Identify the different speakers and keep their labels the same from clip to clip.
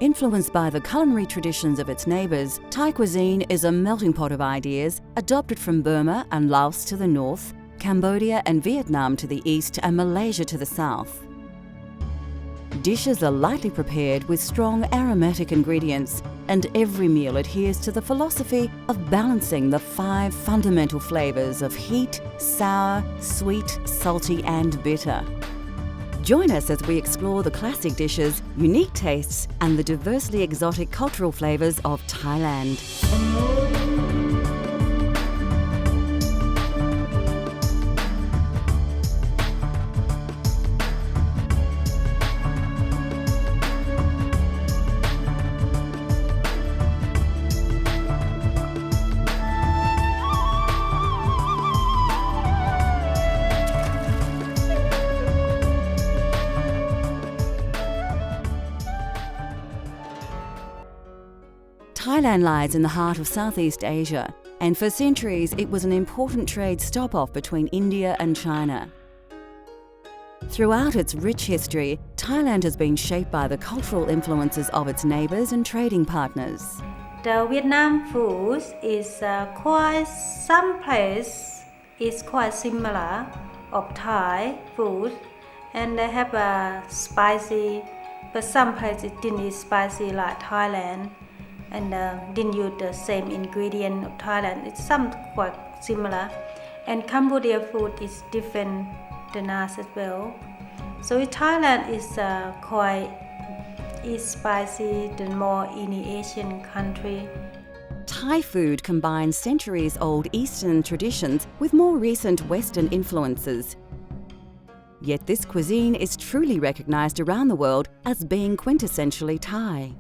Speaker 1: Influenced by the culinary traditions of its neighbours, Thai cuisine is a melting pot of ideas adopted from Burma and Laos to the north, Cambodia and Vietnam to the east, and Malaysia to the south. Dishes are lightly prepared with strong aromatic ingredients, and every meal adheres to the philosophy of balancing the 5 fundamental flavours of heat, sour, sweet, salty and bitter. Join us as we explore the classic dishes, unique tastes and the diversely exotic cultural flavours of Thailand. Thailand lies in the heart of Southeast Asia, and for centuries it was an important trade stop-off between India and China. Throughout its rich history, Thailand has been shaped by the cultural influences of its neighbours and trading partners.
Speaker 2: The Vietnam food is some place is quite similar of Thai food, and they have a spicy, but some places didn't eat spicy like Thailand, and didn't use the same ingredient of Thailand. It's some quite similar, and Cambodia food is different than us as well. So Thailand is quite spicy than more any Asian country.
Speaker 1: Thai food combines centuries-old Eastern traditions with more recent Western influences. Yet this cuisine is truly recognised around the world as being quintessentially Thai.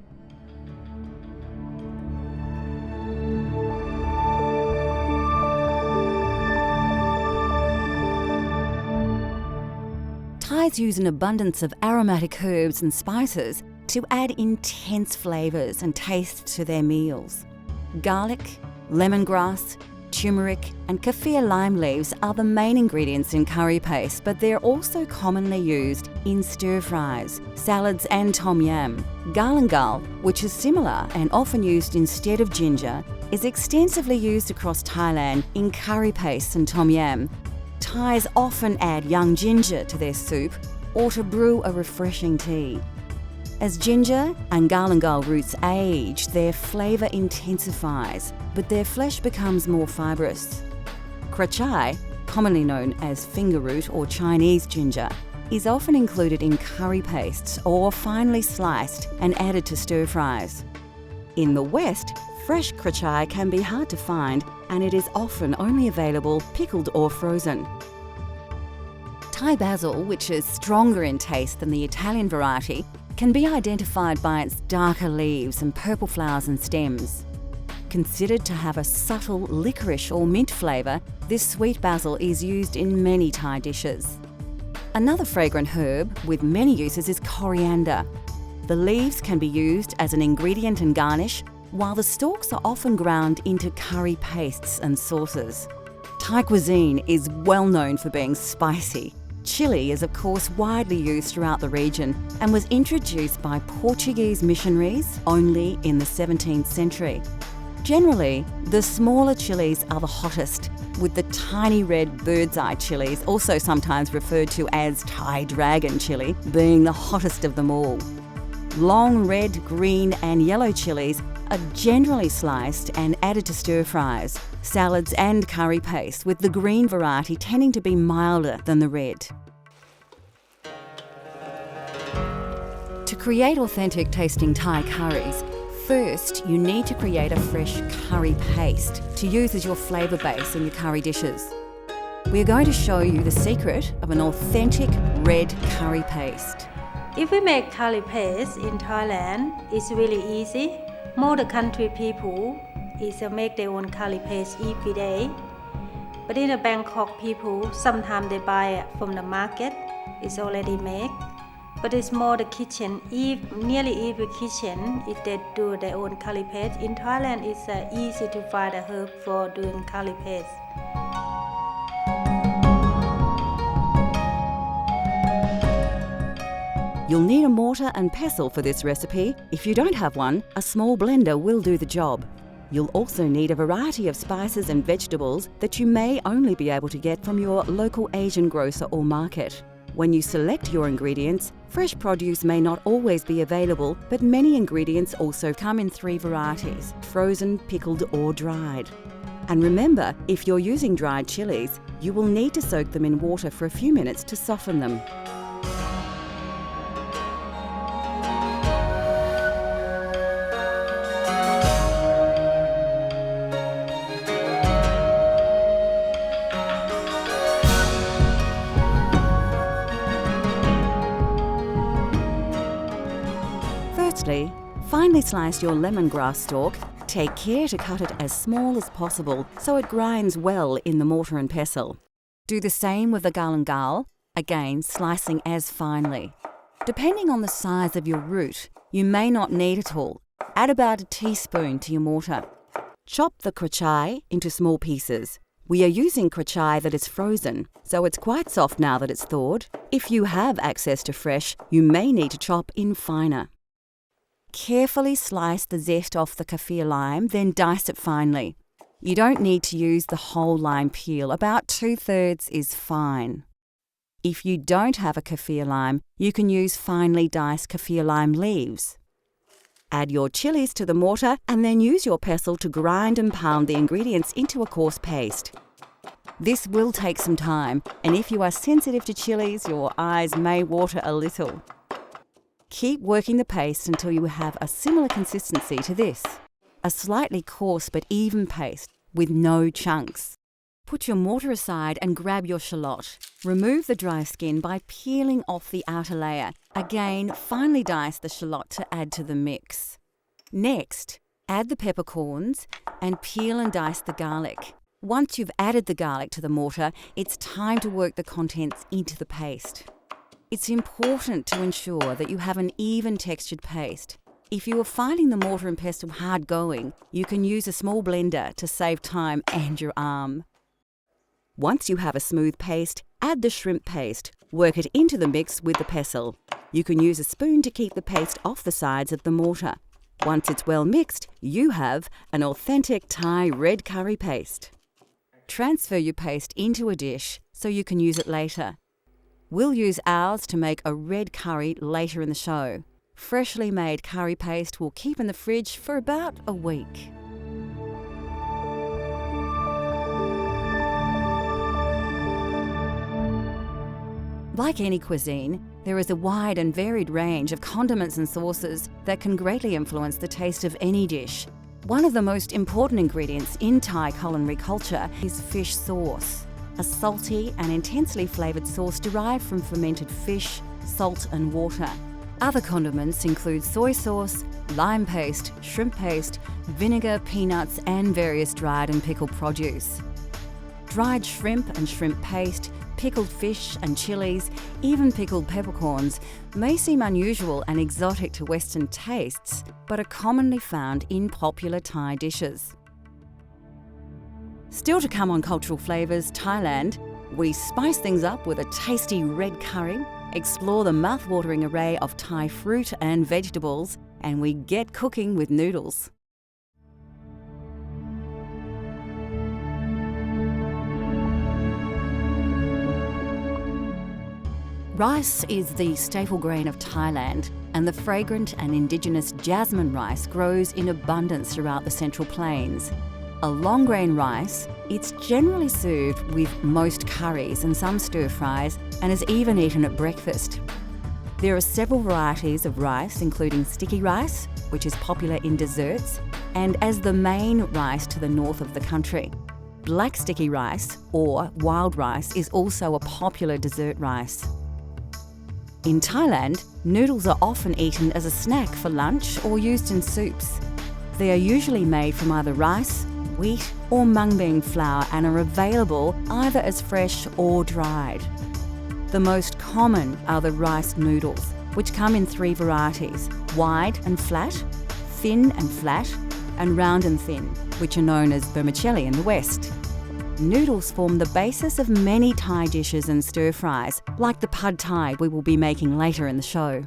Speaker 1: Thais use an abundance of aromatic herbs and spices to add intense flavours and tastes to their meals. Garlic, lemongrass, turmeric and kaffir lime leaves are the main ingredients in curry paste, but they're also commonly used in stir-fries, salads and tom yam. Galangal, which is similar and often used instead of ginger, is extensively used across Thailand in curry paste and tom yam. Thais often add young ginger to their soup or to brew a refreshing tea. As ginger and galangal roots age, their flavour intensifies, but their flesh becomes more fibrous. Krachai, commonly known as finger root or Chinese ginger, is often included in curry pastes or finely sliced and added to stir-fries. In the West, fresh krachai can be hard to find, and it is often only available pickled or frozen. Thai basil, which is stronger in taste than the Italian variety, can be identified by its darker leaves and purple flowers and stems. Considered to have a subtle licorice or mint flavour, this sweet basil is used in many Thai dishes. Another fragrant herb with many uses is coriander. The leaves can be used as an ingredient and garnish, while the stalks are often ground into curry pastes and sauces. Thai cuisine is well known for being spicy. Chili is of course widely used throughout the region and was introduced by Portuguese missionaries only in the 17th century. Generally, the smaller chilies are the hottest, with the tiny red bird's eye chilies, also sometimes referred to as Thai dragon chili, being the hottest of them all. Long red, green and yellow chilies are generally sliced and added to stir-fries, salads and curry paste, with the green variety tending to be milder than the red. To create authentic tasting Thai curries, first you need to create a fresh curry paste to use as your flavour base in your curry dishes. We are going to show you the secret of an authentic red curry paste.
Speaker 2: If we make curry paste in Thailand, it's really easy. More the country people is make their own curry paste every day. But in the Bangkok people, sometimes they buy it from the market. It's already made. But it's more the kitchen. Nearly every kitchen, if they do their own curry paste. In Thailand, it's easy to find a herb for doing curry paste.
Speaker 1: You'll need a mortar and pestle for this recipe. If you don't have one, a small blender will do the job. You'll also need a variety of spices and vegetables that you may only be able to get from your local Asian grocer or market. When you select your ingredients, fresh produce may not always be available, but many ingredients also come in 3 varieties: frozen, pickled or dried. And remember, if you're using dried chilies, you will need to soak them in water for a few minutes to soften them. Firstly, finely slice your lemongrass stalk. Take care to cut it as small as possible so it grinds well in the mortar and pestle. Do the same with the galangal, again slicing as finely. Depending on the size of your root, you may not need it all. Add about a teaspoon to your mortar. Chop the krachai into small pieces. We are using krachai that is frozen, so it's quite soft now that it's thawed. If you have access to fresh, you may need to chop in finer. Carefully slice the zest off the kaffir lime, then dice it finely. You don't need to use the whole lime peel, about 2/3 is fine. If you don't have a kaffir lime, you can use finely diced kaffir lime leaves. Add your chilies to the mortar and then use your pestle to grind and pound the ingredients into a coarse paste. This will take some time, and if you are sensitive to chilies, your eyes may water a little. Keep working the paste until you have a similar consistency to this, a slightly coarse but even paste with no chunks. Put your mortar aside and grab your shallot. Remove the dry skin by peeling off the outer layer. Again, finely dice the shallot to add to the mix. Next, add the peppercorns and peel and dice the garlic. Once you've added the garlic to the mortar, it's time to work the contents into the paste. It's important to ensure that you have an even textured paste. If you are finding the mortar and pestle hard going, you can use a small blender to save time and your arm. Once you have a smooth paste, add the shrimp paste. Work it into the mix with the pestle. You can use a spoon to keep the paste off the sides of the mortar. Once it's well mixed, you have an authentic Thai red curry paste. Transfer your paste into a dish so you can use it later. We'll use ours to make a red curry later in the show. Freshly made curry paste will keep in the fridge for about a week. Like any cuisine, there is a wide and varied range of condiments and sauces that can greatly influence the taste of any dish. One of the most important ingredients in Thai culinary culture is fish sauce, a salty and intensely flavoured sauce derived from fermented fish, salt and water. Other condiments include soy sauce, lime paste, shrimp paste, vinegar, peanuts and various dried and pickled produce. Dried shrimp and shrimp paste, pickled fish and chilies, even pickled peppercorns may seem unusual and exotic to Western tastes, but are commonly found in popular Thai dishes. Still to come on Cultural Flavours Thailand, we spice things up with a tasty red curry, explore the mouth-watering array of Thai fruit and vegetables, and we get cooking with noodles. Rice is the staple grain of Thailand, and the fragrant and indigenous jasmine rice grows in abundance throughout the Central Plains. A long grain rice, it's generally served with most curries and some stir-fries, and is even eaten at breakfast. There are several varieties of rice, including sticky rice, which is popular in desserts, and as the main rice to the north of the country. Black sticky rice, or wild rice, is also a popular dessert rice. In Thailand, noodles are often eaten as a snack for lunch or used in soups. They are usually made from either rice, wheat or mung bean flour and are available either as fresh or dried. The most common are the rice noodles, which come in 3 varieties: wide and flat, thin and flat, and round and thin, which are known as vermicelli in the West. noodles form the basis of many Thai dishes and stir-fries, like the pad Thai we will be making later in the show.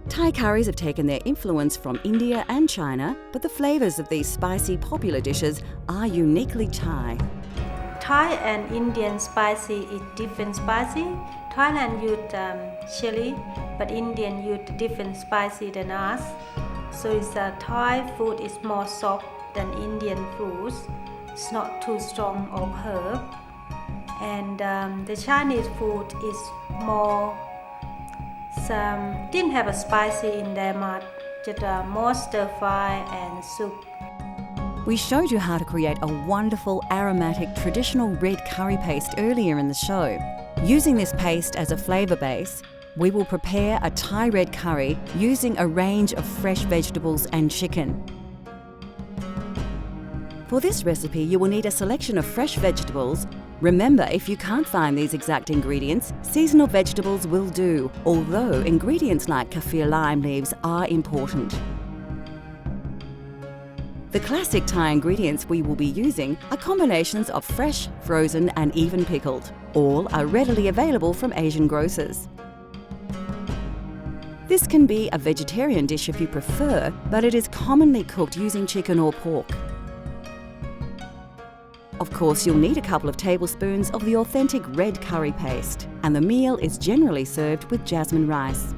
Speaker 1: Thai curries have taken their influence from India and China, but the flavours of these spicy popular dishes are uniquely Thai.
Speaker 2: Thai and Indian spicy is different spicy. Thailand use chili, but Indian use different spicy than us. So Thai food is more soft than Indian foods. It's not too strong of herb. And the Chinese food is more didn't have a spicy in their mouth, just more stir fry and soup.
Speaker 1: We showed you how to create a wonderful aromatic traditional red curry paste earlier in the show. Using this paste as a flavour base, we will prepare a Thai red curry using a range of fresh vegetables and chicken. For this recipe, you will need a selection of fresh vegetables. Remember, if you can't find these exact ingredients, seasonal vegetables will do, although ingredients like kaffir lime leaves are important. The classic Thai ingredients we will be using are combinations of fresh, frozen and even pickled. All are readily available from Asian grocers. This can be a vegetarian dish if you prefer, but it is commonly cooked using chicken or pork. Of course, you'll need a couple of tablespoons of the authentic red curry paste, and the meal is generally served with jasmine rice.